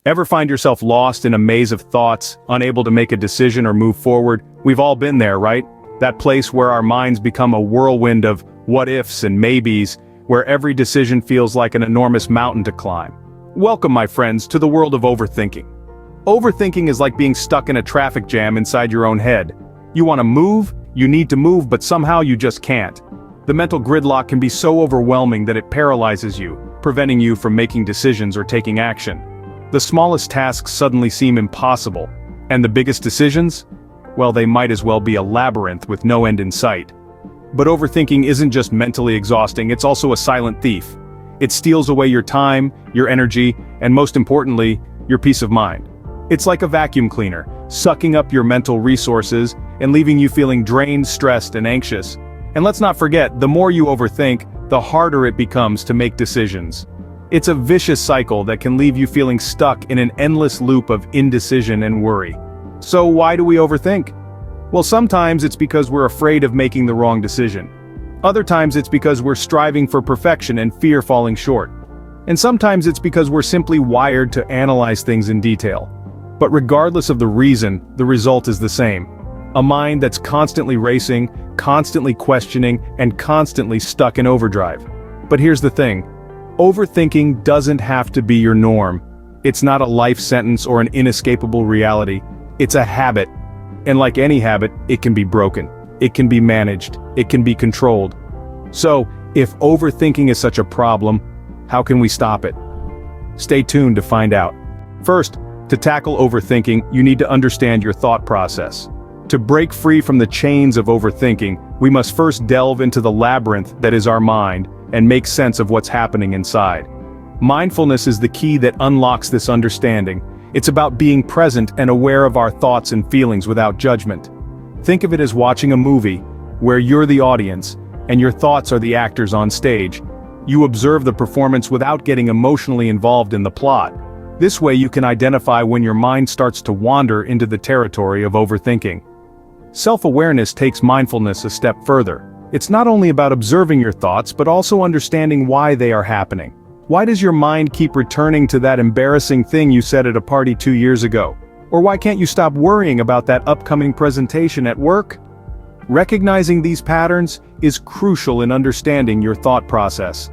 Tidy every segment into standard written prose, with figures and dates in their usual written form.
Ever find yourself lost in a maze of thoughts, unable to make a decision or move forward? We've all been there, right? That place where our minds become a whirlwind of what-ifs and maybes, where every decision feels like an enormous mountain to climb. Welcome, my friends, to the world of overthinking. Overthinking is like being stuck in a traffic jam inside your own head. You want to move, you need to move, but somehow you just can't. The mental gridlock can be so overwhelming that it paralyzes you, preventing you from making decisions or taking action. The smallest tasks suddenly seem impossible, and the biggest decisions? Well, they might as well be a labyrinth with no end in sight. But overthinking isn't just mentally exhausting, it's also a silent thief. It steals away your time, your energy, and most importantly, your peace of mind. It's like a vacuum cleaner, sucking up your mental resources and leaving you feeling drained, stressed, and anxious. And let's not forget, the more you overthink, the harder it becomes to make decisions. It's a vicious cycle that can leave you feeling stuck in an endless loop of indecision and worry. So why do we overthink? Well, sometimes it's because we're afraid of making the wrong decision. Other times it's because we're striving for perfection and fear falling short. And sometimes it's because we're simply wired to analyze things in detail. But regardless of the reason, the result is the same. A mind that's constantly racing, constantly questioning, and constantly stuck in overdrive. But here's the thing. Overthinking doesn't have to be your norm. It's not a life sentence or an inescapable reality. It's a habit. And like any habit, it can be broken. It can be managed. It can be controlled. So, if overthinking is such a problem, how can we stop it? Stay tuned to find out. First, to tackle overthinking, you need to understand your thought process. To break free from the chains of overthinking, we must first delve into the labyrinth that is our mind, and make sense of what's happening inside. Mindfulness is the key that unlocks this understanding. It's about being present and aware of our thoughts and feelings without judgment. Think of it as watching a movie, where you're the audience, and your thoughts are the actors on stage. You observe the performance without getting emotionally involved in the plot. This way you can identify when your mind starts to wander into the territory of overthinking. Self-awareness takes mindfulness a step further. It's not only about observing your thoughts, but also understanding why they are happening. Why does your mind keep returning to that embarrassing thing you said at a party 2 years ago? Or why can't you stop worrying about that upcoming presentation at work? Recognizing these patterns is crucial in understanding your thought process.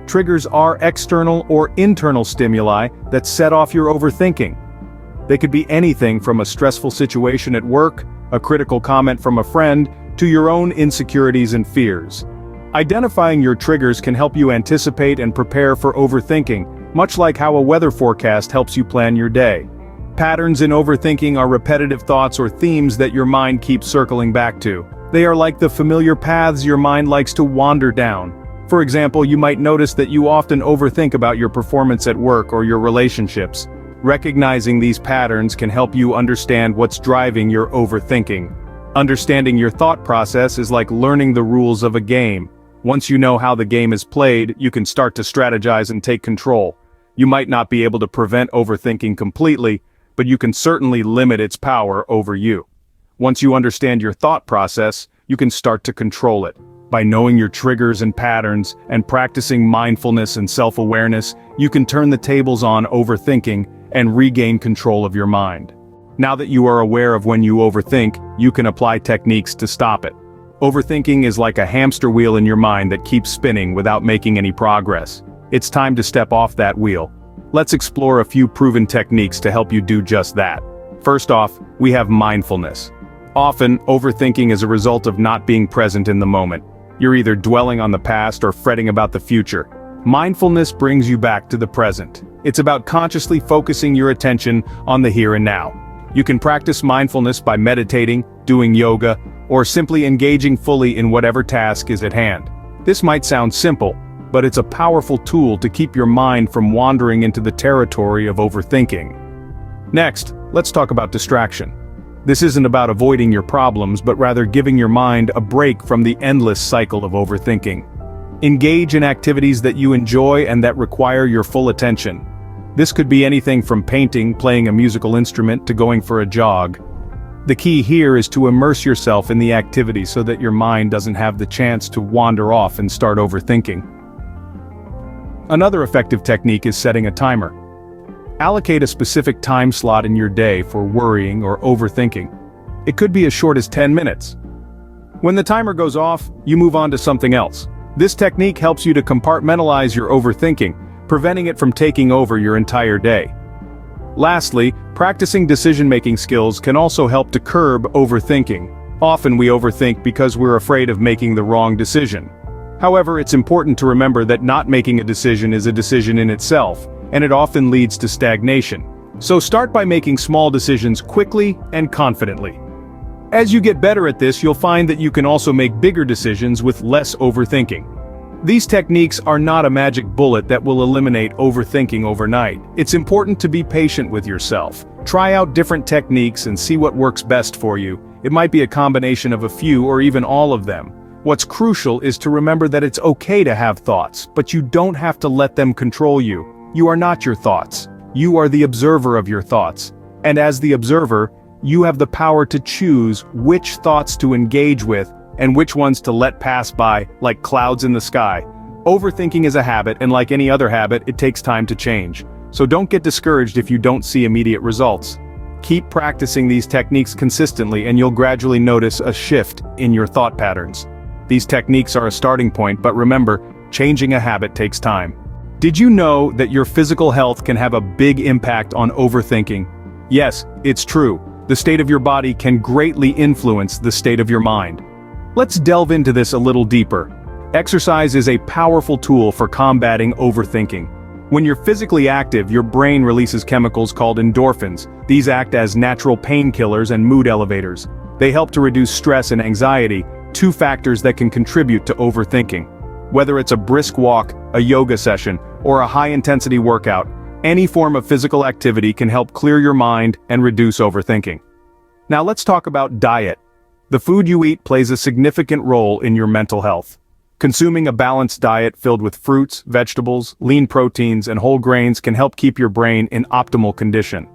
Triggers are external or internal stimuli that set off your overthinking. They could be anything from a stressful situation at work, a critical comment from a friend, to your own insecurities and fears. Identifying your triggers can help you anticipate and prepare for overthinking, much like how a weather forecast helps you plan your day. Patterns in overthinking are repetitive thoughts or themes that your mind keeps circling back to. They are like the familiar paths your mind likes to wander down. For example, you might notice that you often overthink about your performance at work or your relationships. Recognizing these patterns can help you understand what's driving your overthinking. Understanding your thought process is like learning the rules of a game. Once you know how the game is played, you can start to strategize and take control. You might not be able to prevent overthinking completely, but you can certainly limit its power over you. Once you understand your thought process, you can start to control it. By knowing your triggers and patterns, and practicing mindfulness and self-awareness, you can turn the tables on overthinking and regain control of your mind. Now that you are aware of when you overthink, you can apply techniques to stop it. Overthinking is like a hamster wheel in your mind that keeps spinning without making any progress. It's time to step off that wheel. Let's explore a few proven techniques to help you do just that. First off, we have mindfulness. Often, overthinking is a result of not being present in the moment. You're either dwelling on the past or fretting about the future. Mindfulness brings you back to the present. It's about consciously focusing your attention on the here and now. You can practice mindfulness by meditating, doing yoga, or simply engaging fully in whatever task is at hand. This might sound simple, but it's a powerful tool to keep your mind from wandering into the territory of overthinking. Next, let's talk about distraction. This isn't about avoiding your problems, but rather giving your mind a break from the endless cycle of overthinking. Engage in activities that you enjoy and that require your full attention. This could be anything from painting, playing a musical instrument, to going for a jog. The key here is to immerse yourself in the activity so that your mind doesn't have the chance to wander off and start overthinking. Another effective technique is setting a timer. Allocate a specific time slot in your day for worrying or overthinking. It could be as short as 10 minutes. When the timer goes off, you move on to something else. This technique helps you to compartmentalize your overthinking, preventing it from taking over your entire day. Lastly, practicing decision-making skills can also help to curb overthinking. Often we overthink because we're afraid of making the wrong decision. However, it's important to remember that not making a decision is a decision in itself, and it often leads to stagnation. So start by making small decisions quickly and confidently. As you get better at this, you'll find that you can also make bigger decisions with less overthinking. These techniques are not a magic bullet that will eliminate overthinking overnight. It's important to be patient with yourself. Try out different techniques and see what works best for you. It might be a combination of a few or even all of them. What's crucial is to remember that it's okay to have thoughts, but you don't have to let them control you. You are not your thoughts. You are the observer of your thoughts. And as the observer, you have the power to choose which thoughts to engage with and which ones to let pass by, like clouds in the sky. Overthinking is a habit, and like any other habit, it takes time to change. So don't get discouraged if you don't see immediate results. Keep practicing these techniques consistently and you'll gradually notice a shift in your thought patterns. These techniques are a starting point, but remember, changing a habit takes time. Did you know that your physical health can have a big impact on overthinking? Yes, it's true. The state of your body can greatly influence the state of your mind. Let's delve into this a little deeper. Exercise is a powerful tool for combating overthinking. When you're physically active, your brain releases chemicals called endorphins. These act as natural painkillers and mood elevators. They help to reduce stress and anxiety, two factors that can contribute to overthinking. Whether it's a brisk walk, a yoga session, or a high-intensity workout, any form of physical activity can help clear your mind and reduce overthinking. Now let's talk about diet. The food you eat plays a significant role in your mental health. Consuming a balanced diet filled with fruits, vegetables, lean proteins, and whole grains can help keep your brain in optimal condition.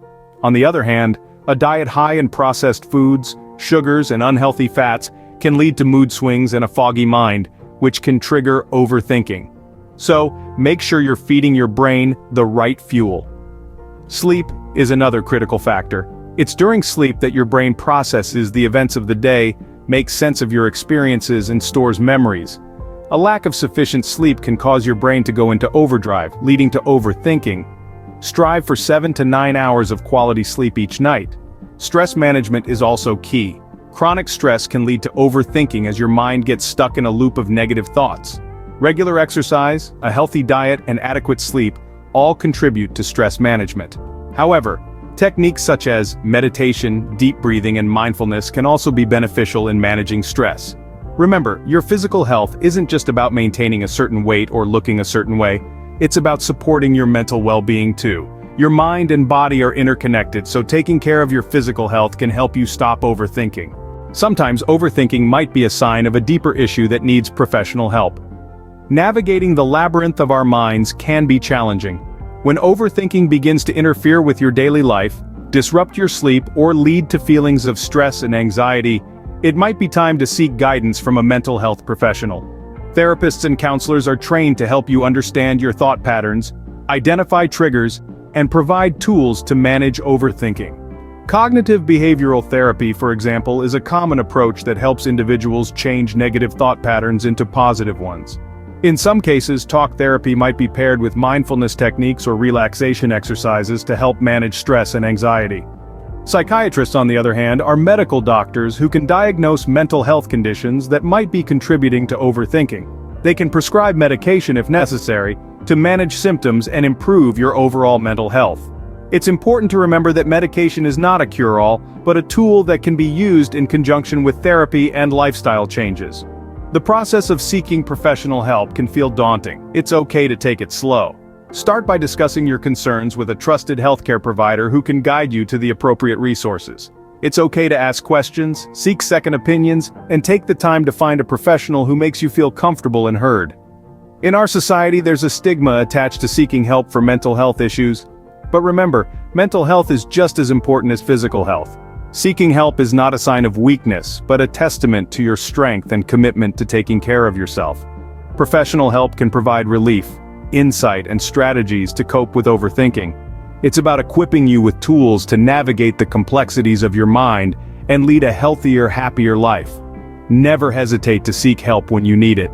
On the other hand, a diet high in processed foods, sugars, and unhealthy fats can lead to mood swings and a foggy mind, which can trigger overthinking. So, make sure you're feeding your brain the right fuel. Sleep is another critical factor. It's during sleep that your brain processes the events of the day, makes sense of your experiences, and stores memories. A lack of sufficient sleep can cause your brain to go into overdrive, leading to overthinking. Strive for 7 to 9 hours of quality sleep each night. Stress management is also key. Chronic stress can lead to overthinking as your mind gets stuck in a loop of negative thoughts. Regular exercise, a healthy diet, and adequate sleep all contribute to stress management. However, techniques such as meditation, deep breathing, and mindfulness can also be beneficial in managing stress. Remember, your physical health isn't just about maintaining a certain weight or looking a certain way. It's about supporting your mental well-being too. Your mind and body are interconnected, so taking care of your physical health can help you stop overthinking. Sometimes overthinking might be a sign of a deeper issue that needs professional help. Navigating the labyrinth of our minds can be challenging. When overthinking begins to interfere with your daily life, disrupt your sleep, or lead to feelings of stress and anxiety, it might be time to seek guidance from a mental health professional. Therapists and counselors are trained to help you understand your thought patterns, identify triggers, and provide tools to manage overthinking. Cognitive behavioral therapy, for example, is a common approach that helps individuals change negative thought patterns into positive ones. In some cases, talk therapy might be paired with mindfulness techniques or relaxation exercises to help manage stress and anxiety. Psychiatrists, on the other hand, are medical doctors who can diagnose mental health conditions that might be contributing to overthinking. They can prescribe medication if necessary to manage symptoms and improve your overall mental health. It's important to remember that medication is not a cure-all, but a tool that can be used in conjunction with therapy and lifestyle changes. The process of seeking professional help can feel daunting. It's okay to take it slow. Start by discussing your concerns with a trusted healthcare provider who can guide you to the appropriate resources. It's okay to ask questions, seek second opinions, and take the time to find a professional who makes you feel comfortable and heard. In our society, there's a stigma attached to seeking help for mental health issues. But remember, mental health is just as important as physical health. Seeking help is not a sign of weakness, but a testament to your strength and commitment to taking care of yourself. Professional help can provide relief, insight, and strategies to cope with overthinking. It's about equipping you with tools to navigate the complexities of your mind and lead a healthier, happier life. Never hesitate to seek help when you need it.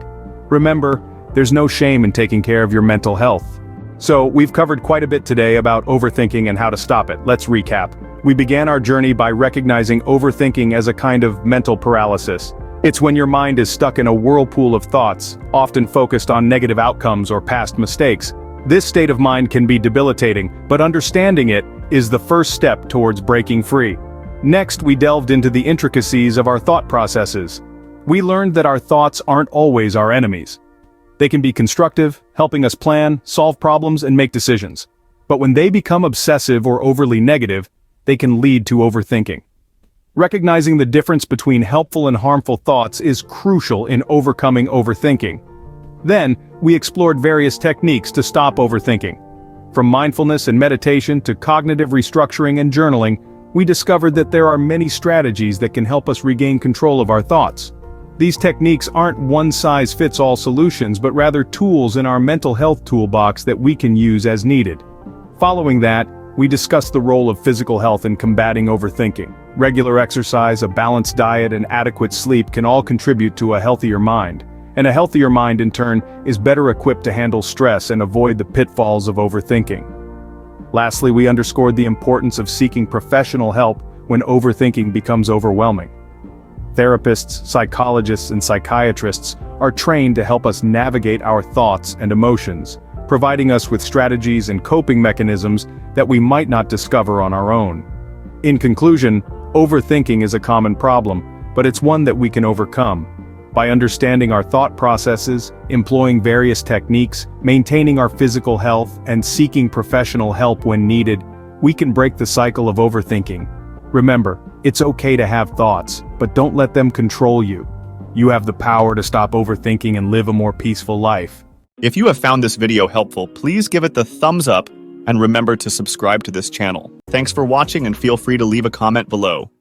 Remember, there's no shame in taking care of your mental health. So, we've covered quite a bit today about overthinking and how to stop it. Let's recap. We began our journey by recognizing overthinking as a kind of mental paralysis. It's when your mind is stuck in a whirlpool of thoughts, often focused on negative outcomes or past mistakes. This state of mind can be debilitating, but understanding it is the first step towards breaking free. Next, we delved into the intricacies of our thought processes. We learned that our thoughts aren't always our enemies. They can be constructive, helping us plan, solve problems, and make decisions. But when they become obsessive or overly negative, they can lead to overthinking. Recognizing the difference between helpful and harmful thoughts is crucial in overcoming overthinking. Then, we explored various techniques to stop overthinking. From mindfulness and meditation to cognitive restructuring and journaling, we discovered that there are many strategies that can help us regain control of our thoughts. These techniques aren't one-size-fits-all solutions, but rather tools in our mental health toolbox that we can use as needed. Following that, we discussed the role of physical health in combating overthinking. Regular exercise, a balanced diet, and adequate sleep can all contribute to a healthier mind. And a healthier mind, in turn, is better equipped to handle stress and avoid the pitfalls of overthinking. Lastly, we underscored the importance of seeking professional help when overthinking becomes overwhelming. Therapists, psychologists, and psychiatrists are trained to help us navigate our thoughts and emotions, providing us with strategies and coping mechanisms that we might not discover on our own. In conclusion, overthinking is a common problem, but it's one that we can overcome. By understanding our thought processes, employing various techniques, maintaining our physical health, and seeking professional help when needed, we can break the cycle of overthinking. Remember, it's okay to have thoughts, but don't let them control you. You have the power to stop overthinking and live a more peaceful life. If you have found this video helpful, please give it the thumbs up and remember to subscribe to this channel. Thanks for watching and feel free to leave a comment below.